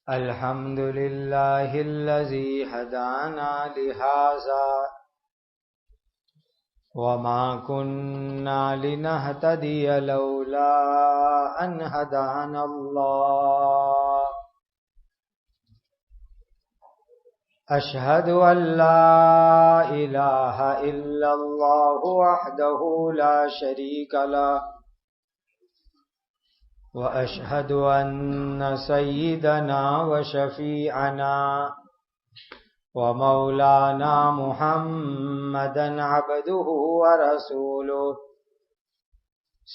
الحمد لله الذي هدانا لهذا وما كنا لنهتدي لولا أن هدانا الله أشهد أن لا إله إلا الله وحده لا شريك له وأشهد أن سيدنا وشفيعنا ومولانا محمدا عبده ورسوله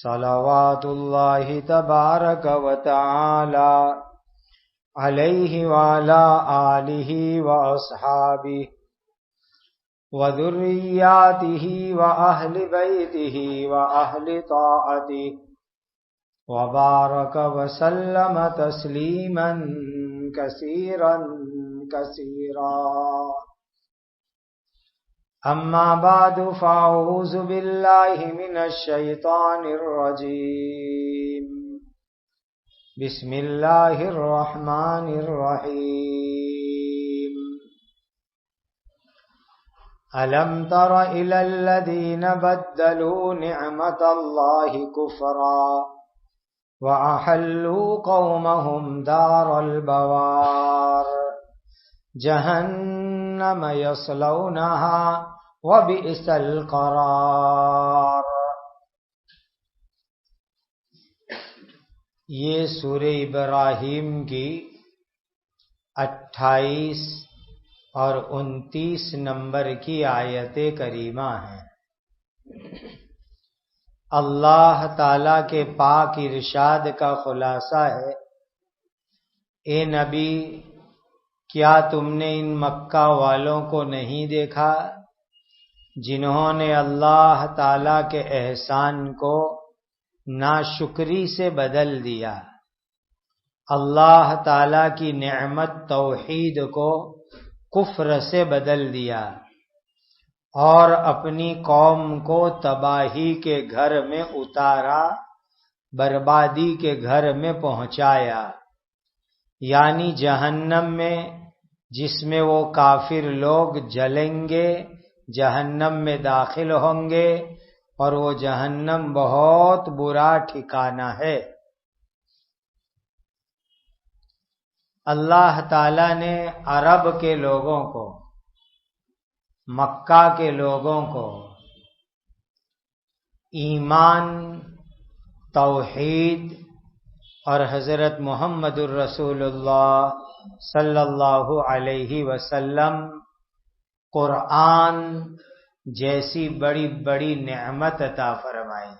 صلوات الله تبارك وتعالى عليه وعلى آله وأصحابه وذرياته وأهل بيته وأهل طاعته وبارك وسلم تسليما كثيرا كثيرا أما بعد فأعوذ بالله من الشيطان الرجيم بسم الله الرحمن الرحيم ألم تر إلى الذين بدلوا نعمة الله كفرا وأحلوا قومهم دار البوار جهنم يصلونها وبئس القرار۔ یہ سورہ ابراہیم کی 28 اور 29 نمبر کی آیت کریمہ ہیں۔ اللہ تعالی کے پاک ارشاد کا خلاصہ ہے، اے نبی کیا تم نے ان مکہ والوں کو نہیں دیکھا جنہوں نے اللہ تعالی کے احسان کو ناشکری سے بدل دیا، اللہ تعالی کی نعمت توحید کو کفر سے بدل دیا اور اپنی قوم کو تباہی کے گھر میں اتارا، بربادی کے گھر میں پہنچایا، یعنی جہنم میں، جس میں وہ کافر لوگ جلیں گے، جہنم میں داخل ہوں گے، اور وہ جہنم بہت برا ٹھکانہ ہے۔ اللہ تعالی نے عرب کے لوگوں کو، مکہ کے لوگوں کو ایمان، توحید اور حضرت محمد الرسول اللہ صلی اللہ علیہ وسلم، قرآن جیسی بڑی بڑی نعمت عطا فرمائی۔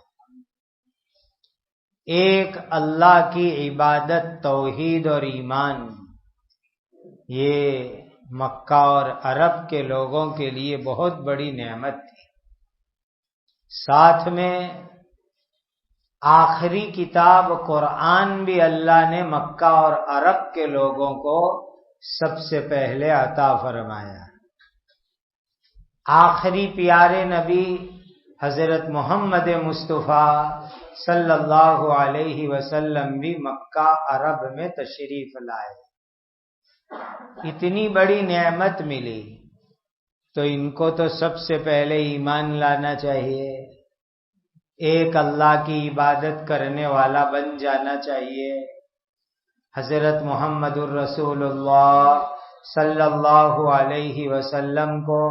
ایک اللہ کی عبادت، توحید اور ایمان، یہ مکہ اور عرب کے لوگوں کے لیے بہت بڑی نعمت تھی۔ ساتھ میں آخری کتاب قرآن بھی اللہ نے مکہ اور عرب کے لوگوں کو سب سے پہلے عطا فرمایا۔ آخری پیارے نبی حضرت محمد مصطفیٰ صلی اللہ علیہ وسلم بھی مکہ عرب میں تشریف لائے۔ اتنی بڑی نعمت ملی تو ان کو تو سب سے پہلے ایمان لانا چاہیے، ایک اللہ کی عبادت کرنے والا بن جانا چاہیے، حضرت محمد الرسول اللہ صلی اللہ علیہ وسلم کو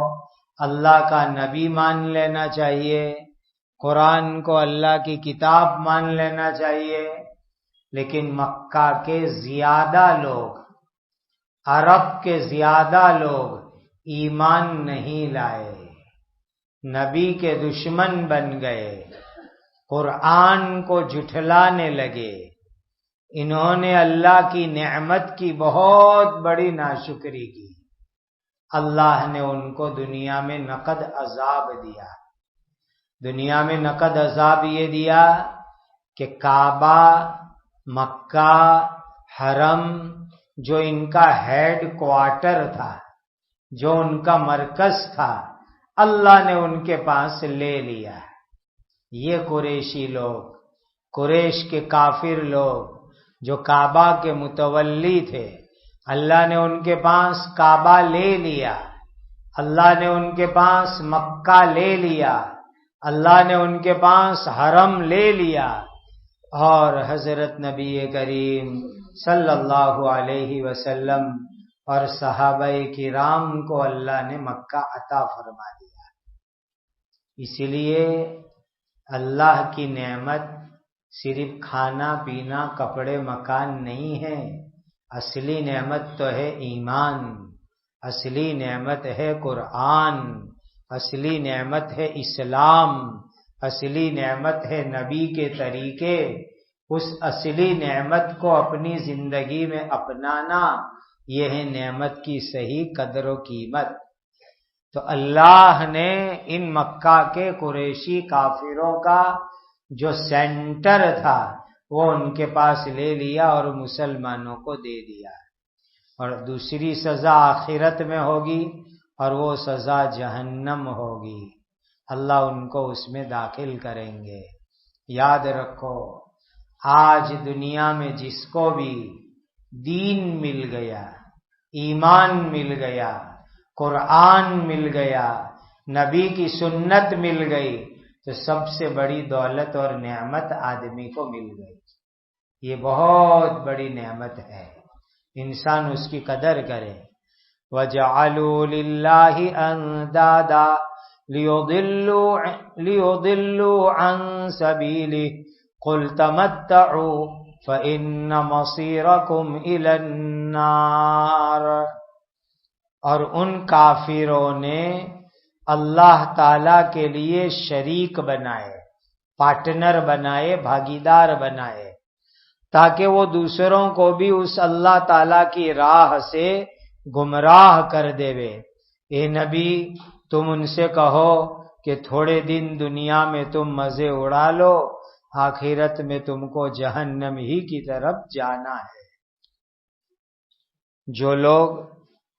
اللہ کا نبی مان لینا چاہیے، قرآن کو اللہ کی کتاب مان لینا چاہیے۔ لیکن مکہ کے زیادہ لوگ، عرب کے زیادہ لوگ ایمان نہیں لائے، نبی کے دشمن بن گئے، قرآن کو جھٹلانے لگے، انہوں نے اللہ کی نعمت کی بہت بڑی ناشکری کی۔ اللہ نے ان کو دنیا میں نقد عذاب دیا۔ دنیا میں نقد عذاب یہ دیا کہ کعبہ، مکہ، حرم، جو ان کا ہیڈ کوارٹر تھا، جو ان کا مرکز تھا، اللہ نے ان کے پاس لے لیا۔ یہ قریشی لوگ قریش کے کافر لوگ جو کعبہ کے متولی تھے، اللہ نے ان کے پاس کعبہ لے لیا، اللہ نے ان کے پاس مکہ لے لیا، اللہ نے ان کے پاس حرم لے لیا، اور حضرت نبی کریم صلی اللہ علیہ وسلم اور صحابہ کرام کو اللہ نے مکہ عطا فرما دیا۔ اسی لیے اللہ کی نعمت صرف کھانا پینا کپڑے مکان نہیں ہے، اصلی نعمت تو ہے ایمان، اصلی نعمت ہے قرآن، اصلی نعمت ہے اسلام، اصلی نعمت ہے نبی کے طریقے۔ اس اصلی نعمت کو اپنی زندگی میں اپنانا، یہ ہے نعمت کی صحیح قدر و قیمت۔ تو اللہ نے ان مکہ کے قریشی کافروں کا جو سینٹر تھا وہ ان کے پاس لے لیا اور مسلمانوں کو دے دیا، اور دوسری سزا آخرت میں ہوگی اور وہ سزا جہنم ہوگی، اللہ ان کو اس میں داخل کریں گے۔ یاد رکھو، آج دنیا میں جس کو بھی دین مل گیا، ایمان مل گیا، قرآن مل گیا، نبی کی سنت مل گئی، تو سب سے بڑی دولت اور نعمت آدمی کو مل گئی۔ یہ بہت بڑی نعمت ہے، انسان اس کی قدر کرے۔ وَجَعَلُوا لِلَّهِ أَنْدَادًا لِيُضِلُّوا عَنْ سَبِيلِهِ قُلْ تَمَتَّعُوا فَإِنَّ مَصِيرَكُمْ إِلَى النَّارِ۔ اور ان کافروں نے اللہ تعالی کے لیے شریک بنائے، پارٹنر بنائے، بھاگیدار بنائے، تاکہ وہ دوسروں کو بھی اس اللہ تعالی کی راہ سے گمراہ کر دے۔ اے نبی، تم ان سے کہو کہ تھوڑے دن دنیا میں تم مزے اڑا لو، آخرت میں تم کو جہنم ہی کی طرف جانا ہے۔ جو لوگ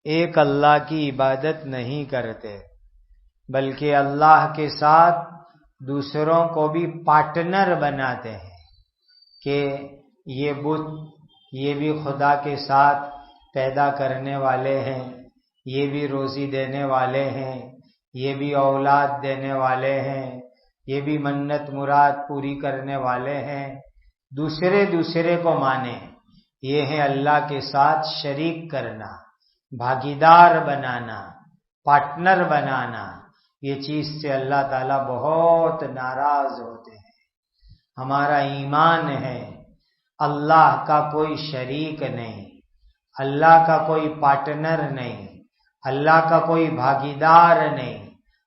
ایک اللہ کی عبادت نہیں کرتے بلکہ اللہ کے ساتھ دوسروں کو بھی پارٹنر بناتے ہیں کہ یہ بت، یہ بھی خدا کے ساتھ پیدا کرنے والے ہیں، یہ بھی روزی دینے والے ہیں، یہ بھی اولاد دینے والے ہیں، یہ بھی منت مراد پوری کرنے والے ہیں، دوسرے کو مانے، یہ ہے اللہ کے ساتھ شریک کرنا، بھاگیدار بنانا، پارٹنر بنانا۔ یہ چیز سے اللہ تعالیٰ بہت ناراض ہوتے ہیں۔ ہمارا ایمان ہے اللہ کا کوئی شریک نہیں، اللہ کا کوئی پارٹنر نہیں، اللہ کا کوئی بھاگیدار نہیں،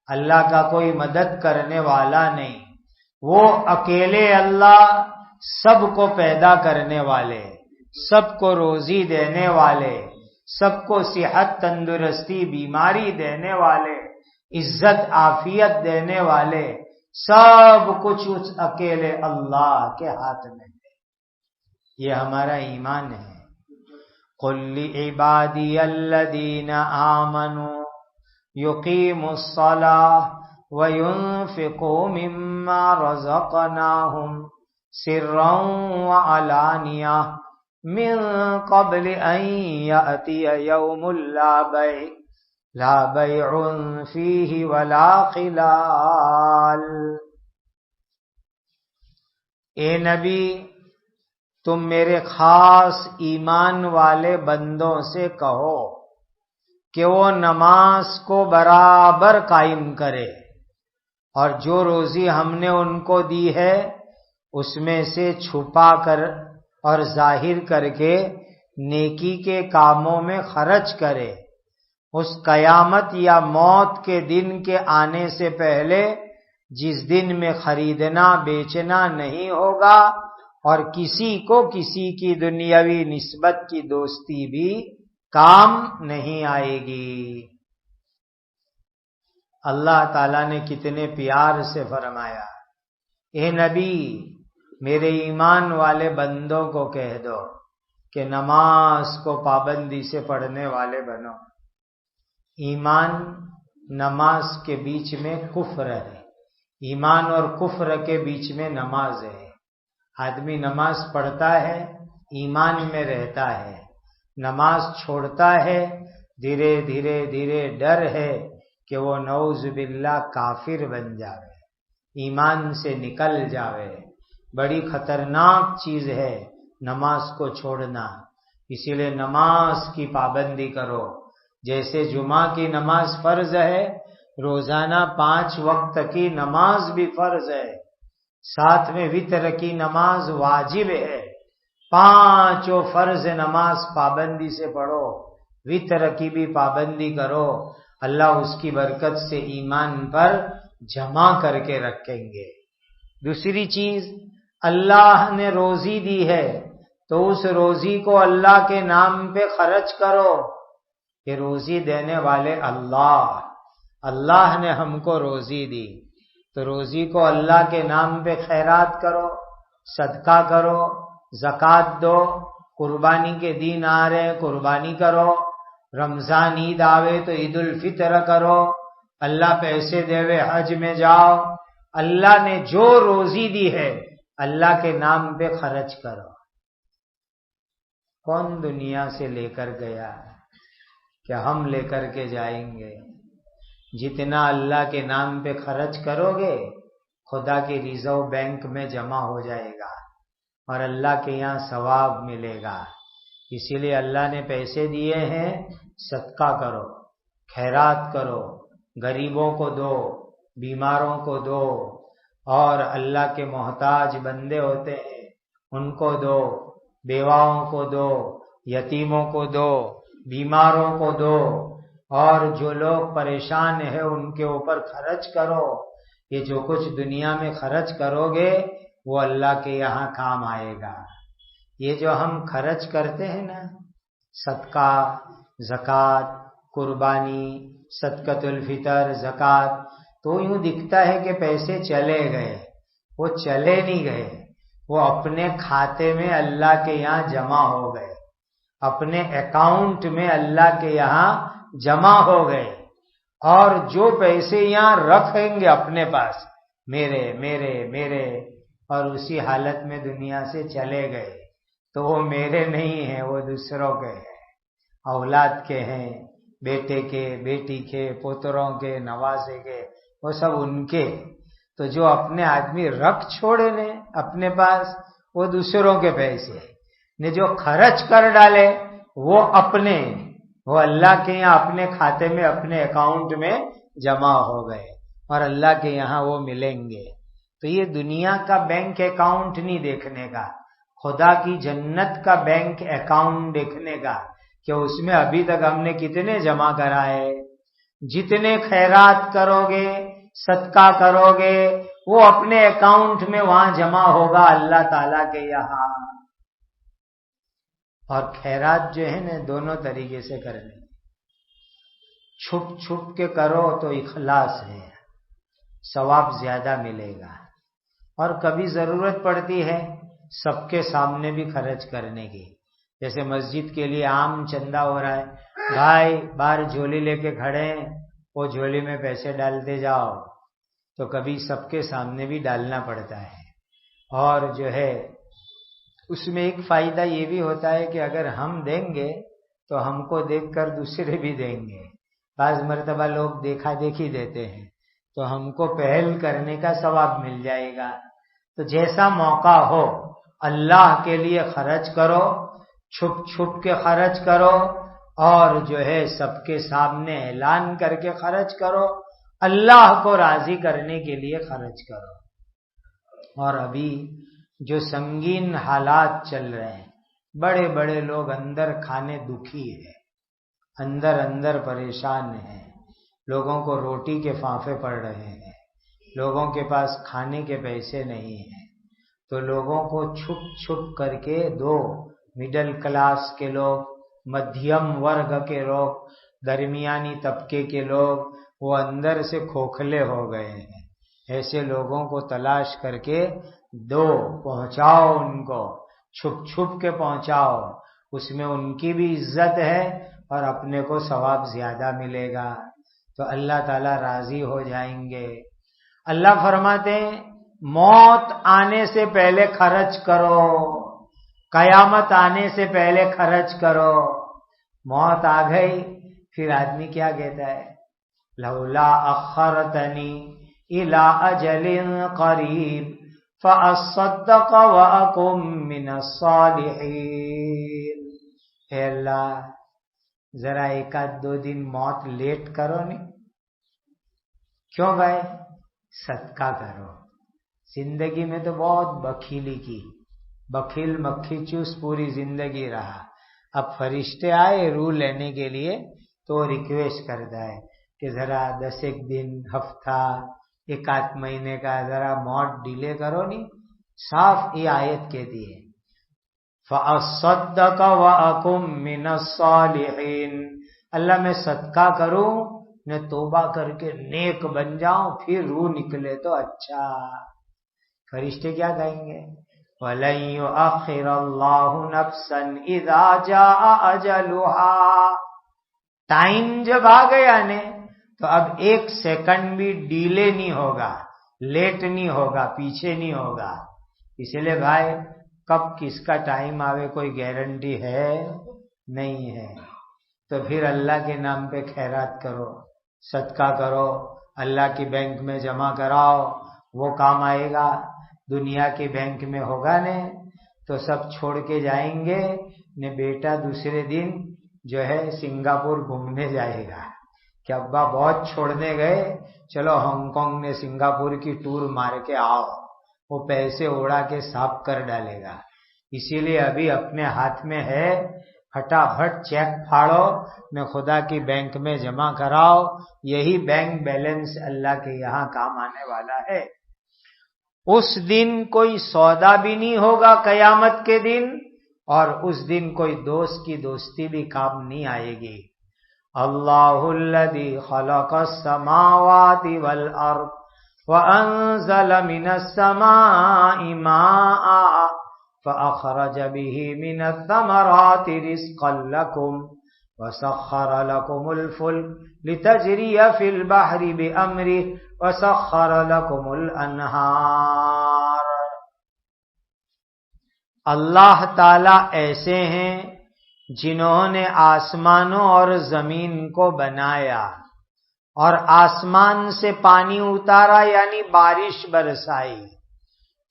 اللہ کا کوئی مدد کرنے والا نہیں۔ وہ اکیلے اللہ سب کو پیدا کرنے والے، سب کو روزی دینے والے، سب کو صحت تندرستی بیماری دینے والے، عزت عافیت دینے والے، سب کچھ اس اکیلے اللہ کے ہاتھ میں ہے۔ یہ ہمارا ایمان ہے۔ قُلْ لِعِبَادِيَ الَّذِينَ آمَنُوا يُقِيمُوا الصَّلَاةَ وَيُنْفِقُوا مِمَّا رَزَقْنَاهُمْ سِرًّا وَعَلَانِيَةً مِّن قَبْلِ أَن يَأْتِيَ يَوْمٌ لَا بَيْعٌ فِيهِ وَلَا خِلَالٌ۔ اے نبی، تم میرے خاص ایمان والے بندوں سے کہو کہ وہ نماز کو برابر قائم کرے، اور جو روزی ہم نے ان کو دی ہے اس میں سے چھپا کر اور ظاہر کر کے نیکی کے کاموں میں خرچ کرے۔ اس قیامت یا موت کے دن کے آنے سے پہلے جس دن میں خریدنا بیچنا نہیں ہوگا اور کسی کو کسی کی دنیاوی نسبت کی دوستی بھی کام نہیں آئے گی۔ اللہ تعالیٰ نے کتنے پیار سے فرمایا، اے نبی میرے ایمان والے بندوں کو کہہ دو کہ نماز کو پابندی سے پڑھنے والے بنو۔ ایمان نماز کے بیچ میں کفر ہے، ایمان اور کفر کے بیچ میں نماز ہے۔ آدمی نماز پڑھتا ہے ایمان میں رہتا ہے، نماز چھوڑتا ہے دھیرے دھیرے دھیرے ڈر ہے کہ وہ نعوذ باللہ کافر بن جاوے، ایمان سے نکل جاوے۔ بڑی خطرناک چیز ہے نماز کو چھوڑنا، اسی لیے نماز کی پابندی کرو۔ جیسے جمعہ کی نماز فرض ہے، روزانہ 5 وقت کی نماز بھی فرض ہے، ساتھ میں وتر کی نماز واجب ہے۔ 5 فرض نماز پابندی سے پڑھو، وتر کی بھی پابندی کرو، اللہ اس کی برکت سے ایمان پر جمع کر کے رکھیں گے۔ دوسری چیز، اللہ نے روزی دی ہے تو اس روزی کو اللہ کے نام پہ خرچ کرو۔ یہ روزی دینے والے اللہ نے ہم کو روزی دی، تو روزی کو اللہ کے نام پہ خیرات کرو، صدقہ کرو، زکوٰۃ دو، قربانی کے دن آ رہے قربانی کرو، رمضان عید آوے تو عید الفطر کرو، اللہ پیسے دے حج میں جاؤ۔ اللہ نے جو روزی دی ہے اللہ کے نام پہ خرچ کرو۔ کون دنیا سے لے کر گیا کہ ہم لے کر کے جائیں گے؟ جتنا اللہ کے نام پہ خرچ کرو گے خدا کی ریزرو بینک میں جمع ہو جائے گا اور اللہ کے یہاں ثواب ملے گا۔ اسی لیے اللہ نے پیسے دیے ہیں، صدقہ کرو، خیرات کرو، غریبوں کو دو، بیماروں کو دو، اور اللہ کے محتاج بندے ہوتے ہیں ان کو دو، بیواؤں کو دو، یتیموں کو دو، بیماروں کو دو، اور جو لوگ پریشان ہیں ان کے اوپر خرچ کرو۔ یہ جو کچھ دنیا میں خرچ کرو گے وہ اللہ کے یہاں کام آئے گا۔ یہ جو ہم خرچ کرتے ہیں نا، صدقہ، زکوٰۃ، قربانی، صدقۃ الفطر، زکوٰۃ، تو یوں دکھتا ہے کہ پیسے چلے گئے، وہ چلے نہیں گئے، وہ اپنے کھاتے میں اللہ کے یہاں جمع ہو گئے، اپنے اکاؤنٹ میں اللہ کے یہاں جمع ہو گئے۔ اور جو پیسے یہاں رکھیں گے اپنے پاس، میرے میرے میرے، اور اسی حالت میں دنیا سے چلے گئے، تو وہ میرے نہیں ہیں، وہ دوسروں کے ہیں، اولاد کے ہیں، بیٹے کے، بیٹی کے، پوتروں کے، نواسے کے، وہ سب ان کے۔ تو جو اپنے آدمی رکھ چھوڑے نے اپنے پاس، وہ دوسروں کے پیسے نے جو خرچ کر ڈالے وہ اپنے، وہ اللہ کے یہاں اپنے کھاتے میں، اپنے اکاؤنٹ میں جمع ہو گئے اور اللہ کے یہاں وہ ملیں گے۔ تو یہ دنیا کا بینک اکاؤنٹ نہیں دیکھنے کا، خدا کی جنت کا بینک اکاؤنٹ دیکھنے کا کہ اس میں ابھی تک ہم نے کتنے جمع کرائے۔ جتنے خیرات کرو گے، صدقہ کرو گے، وہ اپنے اکاؤنٹ میں وہاں جمع ہوگا اللہ تعالی کے یہاں۔ اور خیرات جو ہے نا دونوں طریقے سے کرنے، چھپ چھپ کے کرو تو اخلاص ہے، ثواب زیادہ ملے گا، اور کبھی ضرورت پڑتی ہے سب کے سامنے بھی خرچ کرنے کی، جیسے مسجد کے لیے عام چندہ ہو رہا ہے، بھائی باہر جھولی لے کے کھڑے ہیں، وہ جھولی میں پیسے ڈالتے جاؤ، تو کبھی سب کے سامنے بھی ڈالنا پڑتا ہے۔ اور جو ہے اس میں ایک فائدہ یہ بھی ہوتا ہے کہ اگر ہم دیں گے تو ہم کو دیکھ کر دوسرے بھی دیں گے۔ بعض مرتبہ لوگ دیکھا دیکھی دیتے ہیں تو ہم کو پہل کرنے کا ثواب مل جائے گا۔ تو جیسا موقع ہو اللہ کے لیے خرچ کرو، چھپ چھپ کے خرچ کرو، اور جو ہے سب کے سامنے اعلان کر کے خرچ کرو، اللہ کو راضی کرنے کے لیے خرچ کرو۔ اور ابھی جو سنگین حالات چل رہے ہیں، بڑے بڑے لوگ اندر کھانے دکھی ہیں، اندر پریشان ہیں، لوگوں کو روٹی کے فانفے پڑ رہے ہیں، لوگوں کے پاس کھانے کے پیسے نہیں ہیں، تو لوگوں کو چھپ چھپ کر کے دو، مڈل کلاس کے لوگ، مدھیم ورگ کے لوگ، درمیانی طبقے کے لوگ، وہ اندر سے کھوکھلے ہو گئے ہیں، ایسے لوگوں کو تلاش کر کے دو، پہنچاؤ ان کو، چھپ چھپ کے پہنچاؤ، اس میں ان کی بھی عزت ہے اور اپنے کو ثواب زیادہ ملے گا، تو اللہ تعالی راضی ہو جائیں گے۔ اللہ فرماتے ہیں موت آنے سے پہلے خرچ کرو، قیامت آنے سے پہلے خرچ کرو۔ موت آ گئی پھر آدمی کیا کہتا ہے؟ لولا اخرتنی الی اجل قریب فاصدق واکن من الصالحین۔ اے اللہ ذرا ایک آدھ دو دن موت لیٹ کرو نہیں۔ کیوں بھائی؟ صدقہ کرو۔ زندگی میں تو بہت بخیلی کی، بخیل مکھی چوس پوری زندگی رہا۔ اب فرشتے آئے روح لینے کے لیے تو ریکویسٹ کرتا ہے کہ ذرا 10 ایک دن، ہفتہ، ایک آدھ مہینے کا ذرا موت ڈیلے کرو نہیں۔ صاف یہ آیت کہتی ہے فَأَصَّدَّقَ وَأَكُن مِّنَ الصَّالِحِينَ، اللہ میں صدقہ کروں میں توبہ کر کے نیک بن جاؤں پھر روح نکلے تو اچھا۔ فرشتے کیا کہیں گے؟ وَلَن يُؤَخِّرَ اللَّهُ نَفْسًا إِذَا جَاءَ أَجَلُهَا، ٹائم جب آ گیا نے تو اب 1 سیکنڈ بھی ڈیلے نہیں ہوگا، لیٹ نہیں ہوگا، پیچھے نہیں ہوگا۔ اسی لیے بھائی کب کس کا ٹائم آوے کوئی گارنٹی ہے نہیں ہے۔ تو پھر اللہ کے نام پہ خیرات کرو، صدقہ کرو، اللہ کی بینک میں جمع کراؤ، وہ کام آئے گا۔ دنیا کی بینک میں ہوگا نے تو سب چھوڑ کے جائیں گے نے بیٹا دوسرے دن جو ہے سنگاپور گھومنے جائے گا کہ ابا بہت چھوڑنے گئے، چلو ہانگ کانگ نے سنگاپور کی ٹور مار کے آؤ، وہ پیسے اڑا کے صاف کر ڈالے گا۔ اسی لیے ابھی اپنے ہاتھ میں ہے، پھٹافٹ چیک پھاڑو نے خدا کی بینک میں جمع کراؤ، یہی بینک بیلنس اللہ کے یہاں کام آنے والا ہے۔ اس دن کوئی سودا بھی نہیں ہوگا قیامت کے دن، اور اس دن کوئی دوست کی دوستی بھی کام نہیں آئے گی۔ اللہ الذی خلق السماوات والارض وانزل من السماء ماء فاخرج به من الثمرات رزقا لكم وسخر لكم الفلك لتجري في البحر بأمره وسخر لكم الانہار۔ اللہ تعالی ایسے ہیں جنہوں نے آسمانوں اور زمین کو بنایا اور آسمان سے پانی اتارا یعنی بارش برسائی،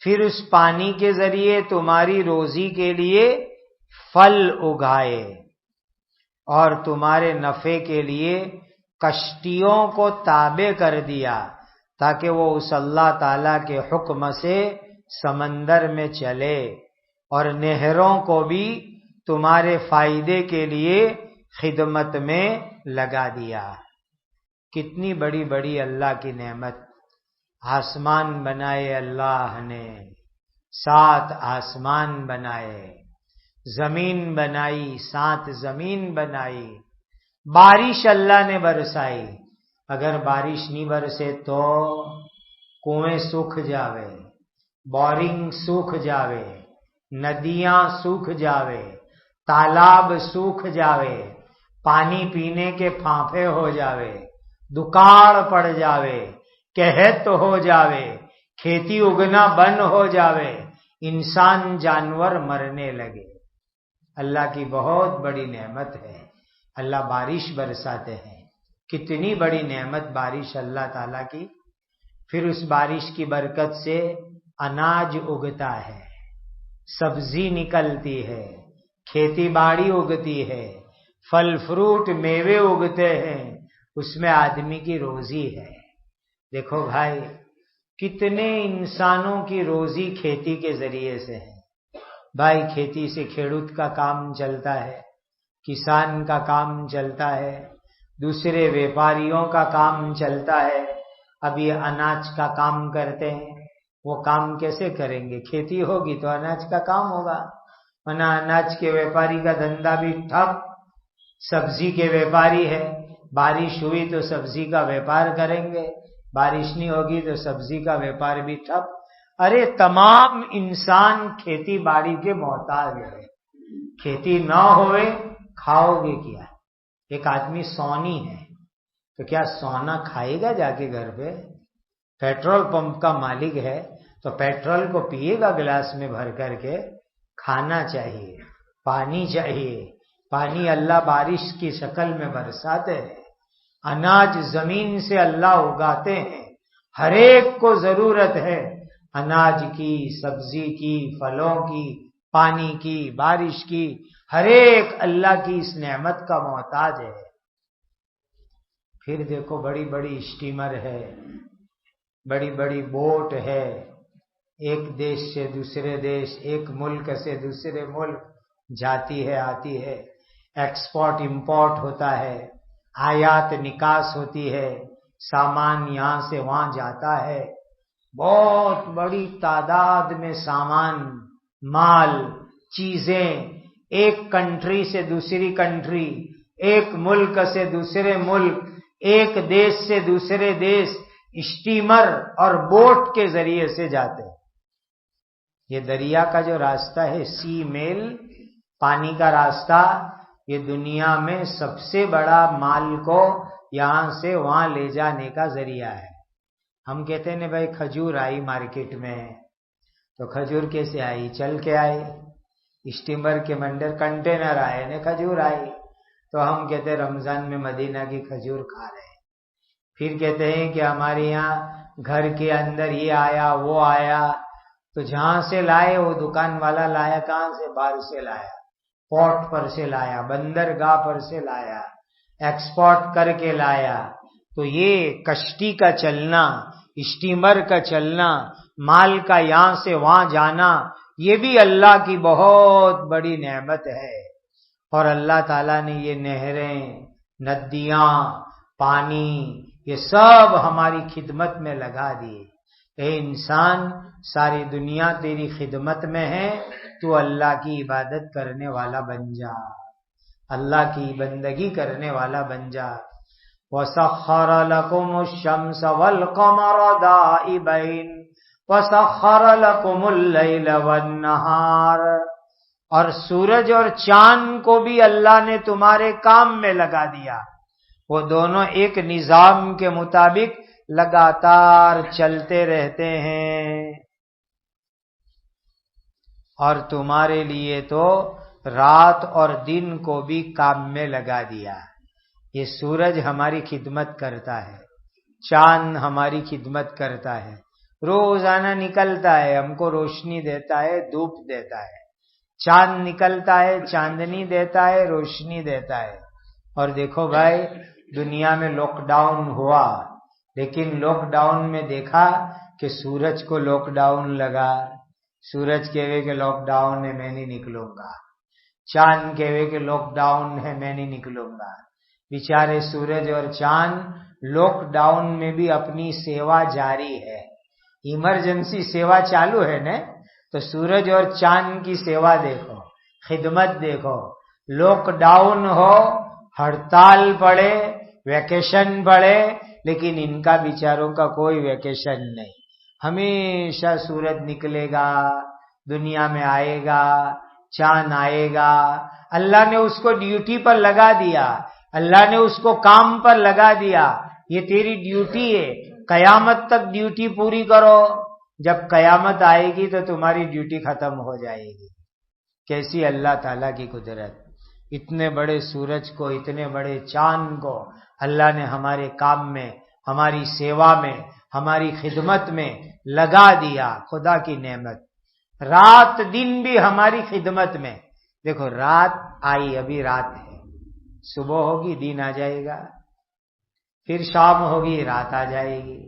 پھر اس پانی کے ذریعے تمہاری روزی کے لیے پھل اگائے اور تمہارے نفع کے لیے کشتیوں کو تابع کر دیا تاکہ وہ اس اللہ تعالی کے حکم سے سمندر میں چلے، اور نہروں کو بھی تمہارے فائدے کے لیے خدمت میں لگا دیا۔ کتنی بڑی بڑی اللہ کی نعمت۔ آسمان بنائے اللہ نے، 7 آسمان بنائے، زمین بنائی، 7 زمین بنائی، بارش اللہ نے برسائی۔ اگر بارش نہیں برسے تو کنویں سوکھ جاوے، بورنگ سوکھ جاوے، ندیاں سوکھ جاوے، تالاب سوکھ جاوے، پانی پینے کے پھانپے ہو جاوے، دکاڑ پڑ جاوے، قحط ہو جاوے، کھیتی اگنا بند ہو جاوے، انسان جانور مرنے لگے۔ اللہ کی بہت بڑی نعمت ہے، اللہ بارش برساتے ہیں۔ کتنی بڑی نعمت بارش اللہ تعالیٰ کی۔ پھر اس بارش کی برکت سے اناج اگتا ہے، سبزی نکلتی ہے، کھیتی باڑی اگتی ہے، پھل فروٹ میوے اگتے ہیں، اس میں آدمی کی روزی ہے۔ دیکھو بھائی کتنے انسانوں کی روزی کھیتی کے ذریعے سے ہے۔ بھائی کھیتی سے کھیڑوت کا کام چلتا ہے، کسان کا کام چلتا ہے، دوسرے ویپاریوں کا کام چلتا ہے۔ اب یہ اناج کا کام کرتے ہیں، وہ کام کیسے کریں گے؟ کھیتی ہوگی تو اناج کا کام ہوگا، ورنہ اناج کے ویپاری کا دھندا بھی ٹھپ۔ سبزی کے ویپاری ہے، بارش ہوئی تو سبزی کا ویپار کریں گے، بارش نہیں ہوگی تو سبزی کا ویپار بھی ٹھپ۔ ارے تمام انسان کھیتی باڑی کے محتاج ہے، کھیتی نہ ہوئے کھاؤ گے کیا؟ ایک آدمی سونی ہے تو کیا سونا کھائے گا جا کے گھر پہ؟ پیٹرول پمپ کا مالک ہے تو پیٹرول کو پیے گا گلاس میں بھر کر کے؟ کھانا چاہیے، پانی چاہیے، پانی اللہ بارش کی شکل میں برساتے ہیں، اناج زمین سے اللہ اگاتے ہیں، ہر ایک کو ضرورت ہے اناج کی، سبزی کی، پھلوں کی، پانی کی، بارش کی، ہر ایک اللہ کی اس نعمت کا محتاج ہے۔ پھر دیکھو بڑی بڑی اسٹیمر ہے، بڑی بڑی بوٹ ہے، ایک دیش سے دوسرے دیش، ایک ملک سے دوسرے ملک جاتی ہے، آتی ہے، ایکسپورٹ امپورٹ ہوتا ہے، آیات نکاس ہوتی ہے، سامان یہاں سے وہاں جاتا ہے، بہت بڑی تعداد میں سامان، مال، چیزیں ایک کنٹری سے دوسری کنٹری، ایک ملک سے دوسرے ملک، ایک دیش سے دوسرے دیش اسٹیمر اور بوٹ کے ذریعے سے جاتے ہیں۔ یہ دریا کا جو راستہ ہے، سی میل، پانی کا راستہ، یہ دنیا میں سب سے بڑا مال کو یہاں سے وہاں لے جانے کا ذریعہ ہے۔ ہم کہتے ہیں بھائی کھجور آئی مارکیٹ میں، تو کھجور کیسے آئی؟ چل کے آئی، اسٹیمر کے منڈر کنٹینر آئے نے کھجور آئی، تو ہم کہتے ہیں رمضان میں مدینہ کی کھجور کھا رہے ہیں۔ پھر کہتے ہیں کہ ہمارے یہاں گھر کے اندر یہ آیا وہ آیا، تو جہاں سے لائے وہ دکان والا لایا کہاں سے؟ باہر سے لایا، پورٹ پر سے لایا، بندرگاہ پر سے لایا، ایکسپورٹ کر کے لایا۔ تو یہ کشتی کا چلنا، اسٹیمر کا چلنا، مال کا یہاں سے وہاں جانا، یہ بھی اللہ کی بہت بڑی نعمت ہے۔ اور اللہ تعالیٰ نے یہ نہریں، ندیاں، پانی، یہ سب ہماری خدمت میں لگا دیے۔ اے انسان، ساری دنیا تیری خدمت میں ہے، تو اللہ کی عبادت کرنے والا بن جا، اللہ کی بندگی کرنے والا بن جا۔ وَسَخَّرَ لَكُمُ الشَّمْسَ وَالْقَمَرَ دَائِبَيْنِ وَسَخَّرَ لَكُمُ اللَّيْلَ وَالنَّهَارَ، اور سورج اور چاند کو بھی اللہ نے تمہارے کام میں لگا دیا، وہ دونوں ایک نظام کے مطابق لگاتار چلتے رہتے ہیں۔ اور تمہارے لیے تو رات اور دن کو بھی کام میں لگا دیا۔ یہ سورج ہماری خدمت کرتا ہے، چاند ہماری خدمت کرتا ہے، روزانہ نکلتا ہے، ہم کو روشنی دیتا ہے، دھوپ دیتا ہے۔ چاند نکلتا ہے، چاندنی دیتا ہے، روشنی دیتا ہے۔ اور دیکھو بھائی، دنیا میں لاک ڈاؤن ہوا، لیکن لاک ڈاؤن میں دیکھا کہ سورج کو لاک ڈاؤن لگا، سورج کہے کہ لاک ڈاؤن ہے میں نہیں نکلوں گا، چاند کہے کہ لاک ڈاؤن ہے میں نہیں نکلوں گا۔ بیچارے سورج اور چاند لاک ڈاؤن میں بھی اپنی سیوا جاری ہے، ایمرجنسی سیوا چالو ہے نا، تو سورج اور چاند کی سیوا دیکھو، خدمت دیکھو، لاک ڈاؤن ہو، ہڑتال پڑے، ویکیشن پڑے، لیکن ان کا بیچاروں کا کوئی ویکیشن نہیں، ہمیشہ سورج نکلے گا، دنیا میں آئے گا، چاند آئے گا، اللہ نے اس کو ڈیوٹی پر لگا دیا، اللہ نے اس کو کام پر لگا دیا، یہ تیری ڈیوٹی ہے، قیامت تک ڈیوٹی پوری کرو، جب قیامت آئے گی تو تمہاری ڈیوٹی ختم ہو جائے گی۔ کیسی اللہ تعالیٰ کی قدرت، اتنے بڑے سورج کو، اتنے بڑے چاند کو اللہ نے ہمارے کام میں، ہماری سیوا میں، ہماری خدمت میں لگا دیا، خدا کی نعمت۔ رات دن بھی ہماری خدمت میں، دیکھو رات آئی، ابھی رات ہے، صبح ہوگی دن آ جائے گا، پھر شام ہوگی رات آ جائے گی،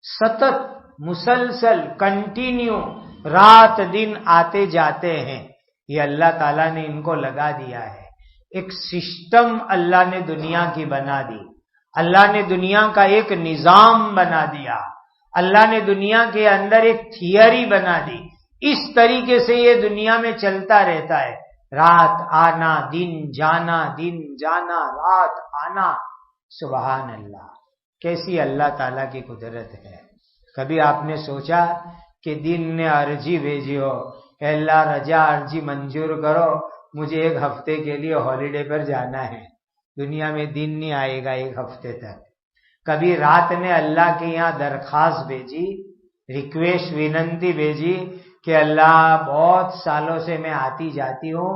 سطت مسلسل کنٹینیو رات دن آتے جاتے ہیں، یہ اللہ تعالیٰ نے ان کو لگا دیا ہے۔ ایک سسٹم اللہ نے دنیا کی بنا دی، اللہ نے دنیا کا ایک نظام بنا دیا، اللہ نے دنیا کے اندر ایک تھیوری بنا دی، اس طریقے سے یہ دنیا میں چلتا رہتا ہے، رات آنا دن جانا، دن جانا رات آنا۔ سبحان اللہ، کیسی اللہ تعالیٰ کی قدرت ہے۔ کبھی آپ نے سوچا کہ دن نے عرضی بھیجی ہو، اے اللہ رجا عرضی منظور کرو، مجھے ایک ہفتے کے لیے ہالیڈے پر جانا ہے، دنیا میں دن نہیں آئے گا ایک ہفتے تک۔ کبھی رات نے اللہ کے یہاں درخواست بھیجی ریکویسٹ وننتی بھیجی کہ اللہ بہت سالوں سے میں آتی جاتی ہوں،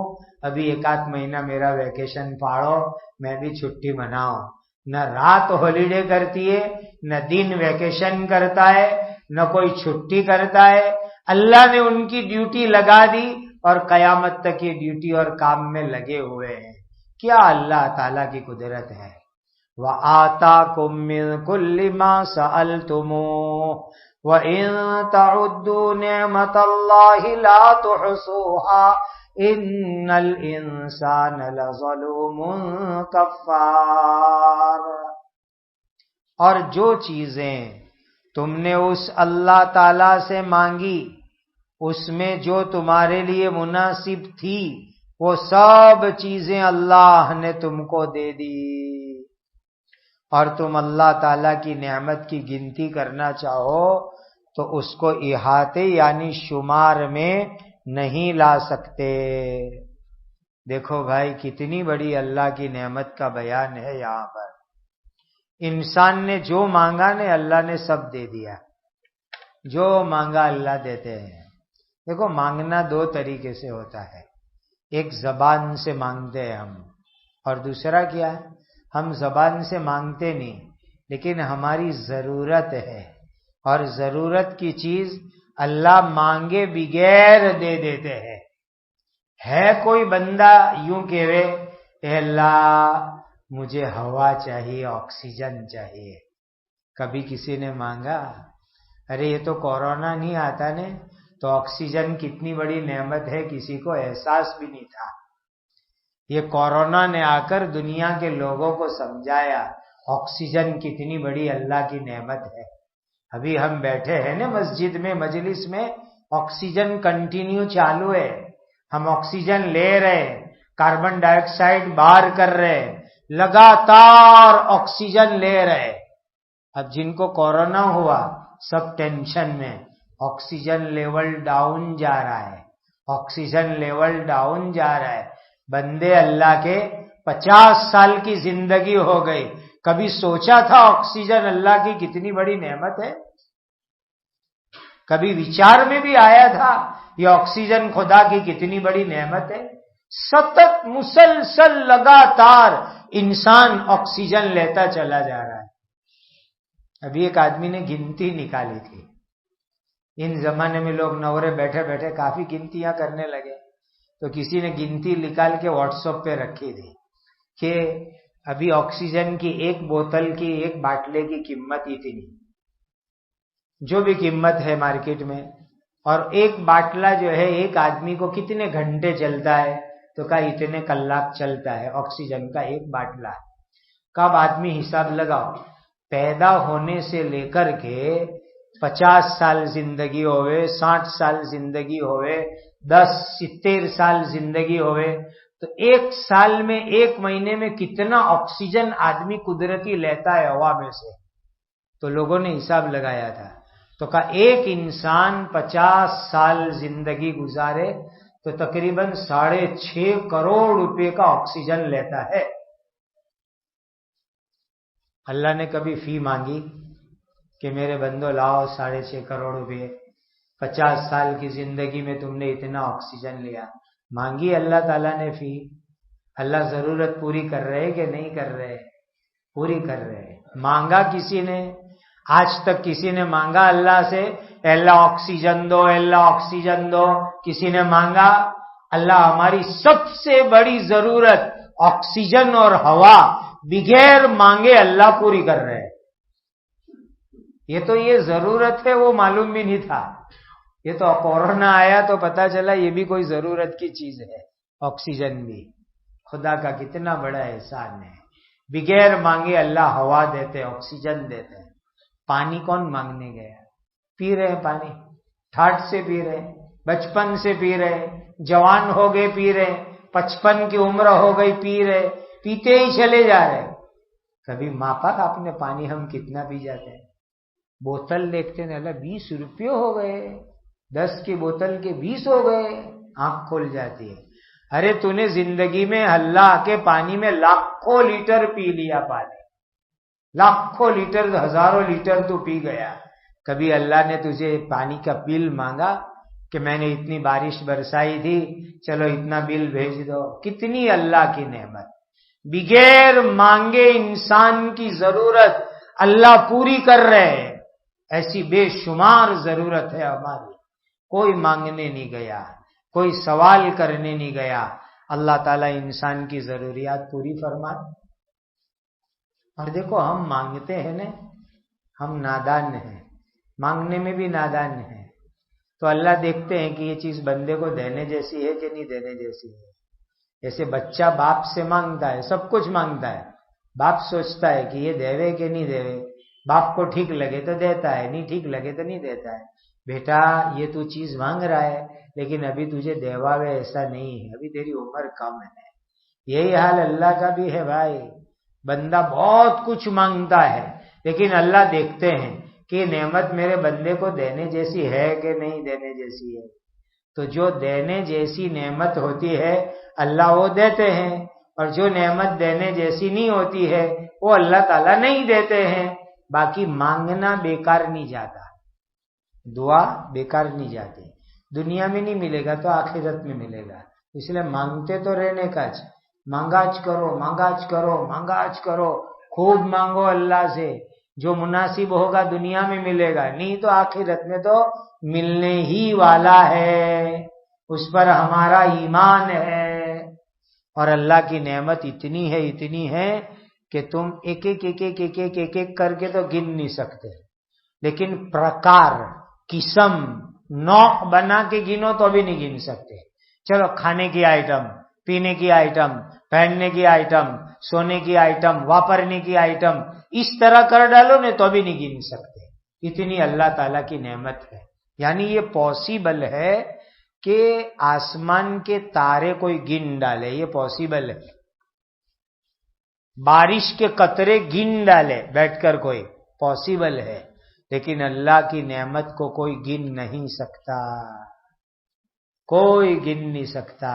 ابھی ایک آدھ مہینہ میرا ویکیشن پاڑو، میں بھی چھٹی مناؤں. نہ رات ہالیڈے کرتی ہے، نہ دن ویکیشن کرتا ہے، نہ کوئی چھٹی کرتا ہے. اللہ نے ان کی ڈیوٹی لگا دی اور قیامت تک یہ ڈیوٹی اور کام میں لگے ہوئے ہیں. کیا اللہ تعالی کی قدرت ہے. وَآتَاكُم مِّن كُلِّ مَا سَأَلْتُمُوهُ وَإِن تَعُدُّوا نِعْمَتَ اللَّهِ لَا تُحْصُوهَا إِنَّ الْإِنسَانَ لَظَلُومٌ كَفَّارٌ. اور جو چیزیں تم نے اس اللہ تعالی سے مانگی اس میں جو تمہارے لیے مناسب تھی وہ سب چیزیں اللہ نے تم کو دے دی، اور تم اللہ تعالی کی نعمت کی گنتی کرنا چاہو تو اس کو احاطے یعنی شمار میں نہیں لا سکتے. دیکھو بھائی کتنی بڑی اللہ کی نعمت کا بیان ہے یہاں پر. انسان نے جو مانگا نے اللہ نے سب دے دیا، جو مانگا اللہ دیتے ہیں. دیکھو مانگنا دو طریقے سے ہوتا ہے، ایک زبان سے مانگتے ہیں ہم، اور دوسرا کیا ہے، ہم زبان سے مانگتے نہیں لیکن ہماری ضرورت ہے، اور ضرورت کی چیز اللہ مانگے بغیر دے دیتے ہیں. ہے کوئی بندہ یوں کہے اے اللہ مجھے ہوا چاہیے، آکسیجن چاہیے، کبھی کسی نے مانگا؟ ارے یہ تو کورونا نہیں آتا نے تو آکسیجن کتنی بڑی نعمت ہے کسی کو احساس بھی نہیں تھا. یہ کورونا نے آ کر دنیا کے لوگوں کو سمجھایا آکسیجن کتنی بڑی اللہ کی نعمت ہے. ابھی ہم بیٹھے ہیں نا مسجد میں مجلس میں، آکسیجن کنٹینیو چالو ہے، ہم آکسیجن لے رہے، کاربن ڈائی آکسائڈ باہر کر رہے، لگاتار آکسیجن لے رہے. اب جن کو کورونا ہوا سب ٹینشن میں، آکسیجن لیول ڈاؤن جا رہا ہے، آکسیجن لیول ڈاؤن جا رہا ہے. بندے اللہ کے 50 سال کی زندگی ہو گئی، کبھی سوچا تھا آکسیجن اللہ کی کتنی بڑی نعمت ہے؟ کبھی وچار میں بھی آیا تھا یہ آکسیجن خدا کی کتنی بڑی نعمت ہے؟ سطت مسلسل لگاتار انسان آکسیجن لیتا چلا جا رہا ہے. ابھی ایک آدمی نے گنتی نکالی تھی، ان زمانے میں لوگ نورے بیٹھے بیٹھے کافی گنتیاں کرنے لگے، تو کسی نے گنتی نکال کے واٹس ایپ پہ رکھی تھی کہ ابھی آکسیجن کی ایک بوتل کی ایک باٹلے کی قیمت اتنی، جو بھی قیمت ہے مارکیٹ میں، اور ایک باٹلا جو ہے ایک آدمی کو کتنے گھنٹے چلتا ہے؟ تو کہا اتنے کلاک چلتا ہے آکسیجن کا ایک باٹلا. کب آدمی حساب لگاؤ، پیدا ہونے سے لے کر کے 50 سال زندگی ہوئے، 60 سال زندگی ہوئے، 70 سال زندگی ہوئے، تو ایک سال میں ایک مہینے میں کتنا آکسیجن آدمی قدرتی لیتا ہے ہوا میں سے؟ تو لوگوں نے حساب لگایا تھا، تو کہا ایک انسان 50 سال زندگی گزارے تو تقریباً 6.5 کروڑ روپے کا آکسیجن لیتا ہے. اللہ نے کبھی فی مانگی کہ میرے بندو لاؤ 6.5 کروڑ روپے، 50 سال کی زندگی میں تم نے اتنا آکسیجن لیا؟ مانگی اللہ تعالیٰ نے فی؟ اللہ ضرورت پوری کر رہے کہ نہیں کر رہے؟ پوری کر رہے. مانگا کسی نے؟ آج تک کسی نے مانگا اللہ سے اے اللہ آکسیجن دو، اے اللہ آکسیجن دو؟ کسی نے مانگا؟ اللہ ہماری سب سے بڑی ضرورت آکسیجن اور ہوا بغیر مانگے اللہ پوری کر رہے. یہ تو یہ ضرورت ہے وہ معلوم بھی نہیں تھا، یہ تو کورونا آیا تو پتا چلا یہ بھی کوئی ضرورت کی چیز ہے. آکسیجن بھی خدا کا کتنا بڑا احسان ہے. بغیر مانگے اللہ ہوا دیتے، آکسیجن دیتے. پانی کون مانگنے گیا؟ پی رہے ہیں پانی، ٹھاٹ سے پی رہے، بچپن سے پی رہے، جوان ہو گئے پی رہے، 55 کی عمر ہو گئی پی رہے، پیتے ہی چلے جا رہے. کبھی ماپا آپ نے پانی ہم کتنا پی جاتے ہیں؟ بوتل دیکھتے ہیں اللہ 20 روپے ہو گئے، 10 کی بوتل کے 20 ہو گئے، آنکھ کھول جاتی ہے. ارے تو نے زندگی میں اللہ کے پانی میں لاکھوں لیٹر پی لیا، پانی لاکھوں لیٹر، ہزاروں لیٹر تو پی گیا. کبھی اللہ نے تجھے پانی کا بل مانگا کہ میں نے اتنی بارش برسائی تھی، چلو اتنا بل بھیج دو؟ کتنی اللہ کی نعمت، بغیر مانگے انسان کی ضرورت اللہ پوری کر رہے ہیں، ایسی بے شمار ضرورت ہے ہماری، کوئی مانگنے نہیں گیا، کوئی سوال کرنے نہیں گیا، اللہ تعالیٰ انسان کی ضروریات پوری فرمائے۔ اور دیکھو ہم مانگتے ہیں نا، ہم نادان ہیں، مانگنے میں بھی نادان ہیں، تو اللہ دیکھتے ہیں کہ یہ چیز بندے کو دینے جیسی ہے کہ نہیں دینے جیسی ہے۔ جیسے بچہ باپ سے مانگتا ہے، سب کچھ مانگتا ہے، باپ سوچتا ہے کہ یہ دیوے کہ نہیں دیوے، باپ کو ٹھیک لگے تو دیتا ہے، نہیں ٹھیک لگے تو نہیں دیتا ہے۔ بیٹا یہ تو چیز مانگ رہا ہے لیکن ابھی تجھے دیواوے ایسا نہیں ہے، ابھی تیری عمر کم ہے۔ یہی حال اللہ کا بھی ہے بھائی، بندہ بہت کچھ مانگتا ہے لیکن اللہ دیکھتے ہیں کہ نعمت میرے بندے کو دینے جیسی ہے کہ نہیں دینے جیسی ہے۔ تو جو دینے جیسی نعمت ہوتی ہے اللہ وہ دیتے ہیں، اور جو نعمت دینے جیسی نہیں ہوتی ہے وہ اللہ تعالیٰ نہیں دیتے ہیں۔ باقی مانگنا بیکار نہیں جاتا، دعا بیکار نہیں جاتی، دنیا میں نہیں ملے گا تو آخرت میں ملے گا، اس لیے مانگتے تو رہنے کا، مانگاج کرو مانگاج کرو مانگاج کرو، خوب مانگو اللہ سے، جو مناسب ہوگا دنیا میں ملے گا، نہیں تو آخرت میں تو ملنے ہی والا ہے، اس پر ہمارا ایمان ہے۔ اور اللہ کی نعمت اتنی ہے کہ تم ایک ایک کر کے تو گن نہیں سکتے، لیکن پرکار، قسم، نوع بنا کے گنو تو بھی نہیں گن سکتے۔ چلو کھانے کی آئٹم، پینے کی آئٹم، پہننے کی آئٹم، سونے کی آئٹم، واپرنے کی آئٹم، اس طرح کر ڈالو نے تو بھی نہیں گن سکتے، اتنی اللہ تعالیٰ کی نعمت ہے۔ یعنی یہ پاسبل ہے کہ آسمان کے تارے کوئی گن ڈالے، یہ پاسبل ہے، بارش کے قطرے گن ڈالے بیٹھ کر کوئی، پاسبل ہے، لیکن اللہ کی نعمت کو کوئی گن نہیں سکتا، کوئی گن نہیں سکتا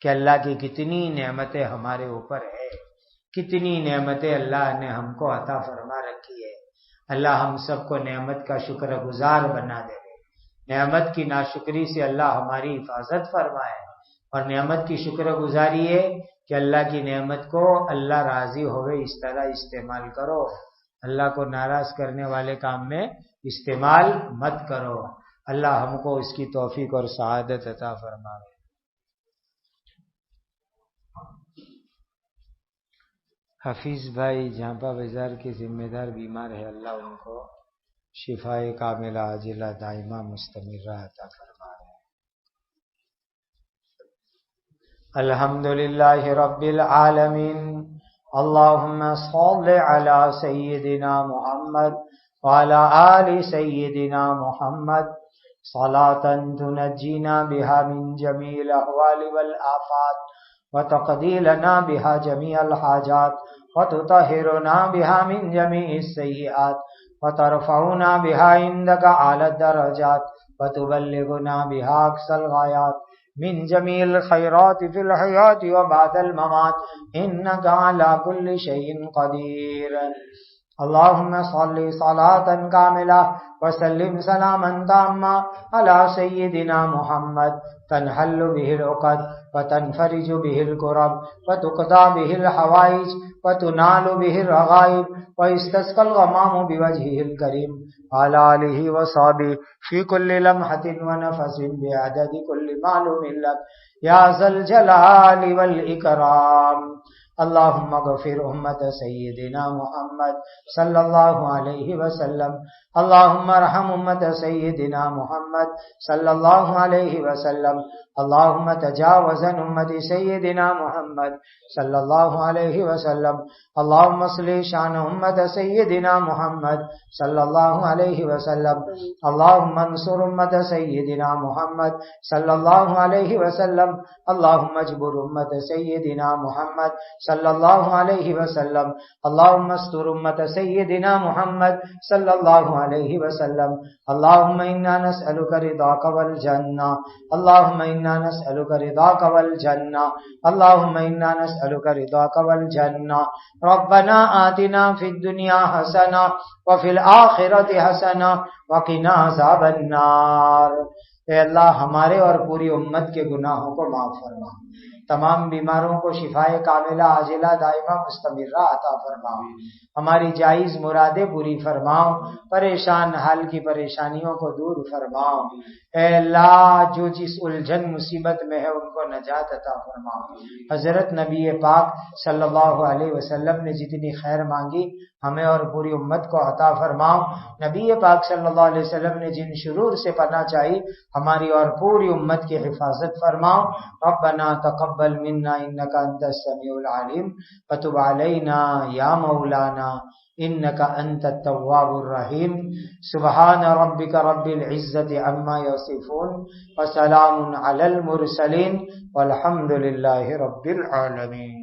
کہ اللہ کی کتنی نعمتیں ہمارے اوپر ہے، کتنی نعمتیں اللہ نے ہم کو عطا فرما رکھی ہے۔ اللہ ہم سب کو نعمت کا شکر گزار بنا دے، نعمت کی ناشکری سے اللہ ہماری حفاظت فرمائے، اور نعمت کی شکر گزاری ہے کہ اللہ کی نعمت کو اللہ راضی ہوئے اس طرح استعمال کرو، اللہ کو ناراض کرنے والے کام میں استعمال مت کرو۔ اللہ ہم کو اس کی توفیق اور سعادت عطا فرمائے۔ حفیظ بھائی جھانپا بازار کے ذمہ دار بیمار ہے، اللہ ان کو شفاء کاملہ عاجلہ دائمہ مستمرہ عطا فرمائے۔ الحمدللہ رب العالمین، اللہم صل علی سیدنا محمد وعلی آل سیدنا محمد صلاة تنجینا بها من جمیع الاحوال والآفات وتقضی لنا بها جمیع الحاجات وتطہرنا بها من جمیع السیئات وترفعنا بها عندك اعلی الدرجات وتبلغنا بها اقصى الغایات من جمیع الخیرات فی الحیات وبعد الممات انك على كل شیء قدیر۔ اللہم صل صلاة کاملہ وسلم سلاما تاما علی سیدنا محمد تنحل به العقد وتنفرج به الكرب وتقضى به الحوائج وتنال به الرغائب ويستسقى الغمام بوجهه الكريم وعلى آله وصحبه في كل لمحة ونفس بعدد كل معلوم لك يا ذا الجلال والإكرام۔ اللہم اغفر امت سیدنا محمد صلی اللہ علیہ وسلم، اللہم ارحم امت سیدنا محمد صلی اللہ علیہ وسلم، اللہم تجاوز عن امت سیدنا محمد صلی اللہ علیہ وسلم، اللہم اصلح شان امت سیدنا محمد صلی اللہ علیہ وسلم، اللہم انصر امت سیدنا محمد صلی اللہ علیہ وسلم، اللہم اجبر امت سیدنا محمد صلی اللہ علیہ وسلم اللہم استر امت سیدنا محمد صلی اللہ علیہ وسلم اللہم انا نسألک رضاک والجنہ اللہم انا نسألک رضاک والجنہ اللہم انا نسألک رضاک والجنہ ربنا آتنا فی الدنیا حسنہ وفی الآخرۃ حسنہ وقنا عذاب النار۔ اے اللہ ہمارے اور پوری امت کے گناہوں کو معاف فرما، تمام بیماروں کو شفائے کاملہ عاجلہ دائمہ مستمرہ عطا فرماؤ، ہماری جائز مرادیں پوری فرماؤ، پریشان حال کی پریشانیوں کو دور فرماؤ۔ اے اللہ جو جس الجھن مصیبت میں ہے ان کو نجات عطا فرماؤ۔ حضرت نبی پاک صلی اللہ علیہ وسلم نے جتنی خیر مانگی ہمیں اور پوری امت کو عطا فرماؤ۔ نبی پاک صلی اللہ علیہ وسلم نے جن شرور سے پناہ چاہی ہماری اور پوری امت کی حفاظت فرماؤ۔ ربنا تقبل منا انک انت السمیع العلیم وتب علینا یا مولانا انک انت التواب الرحیم۔ سبحان ربک رب العزۃ عما یصفون وسلام علی المرسلین والحمد للہ رب العالمین۔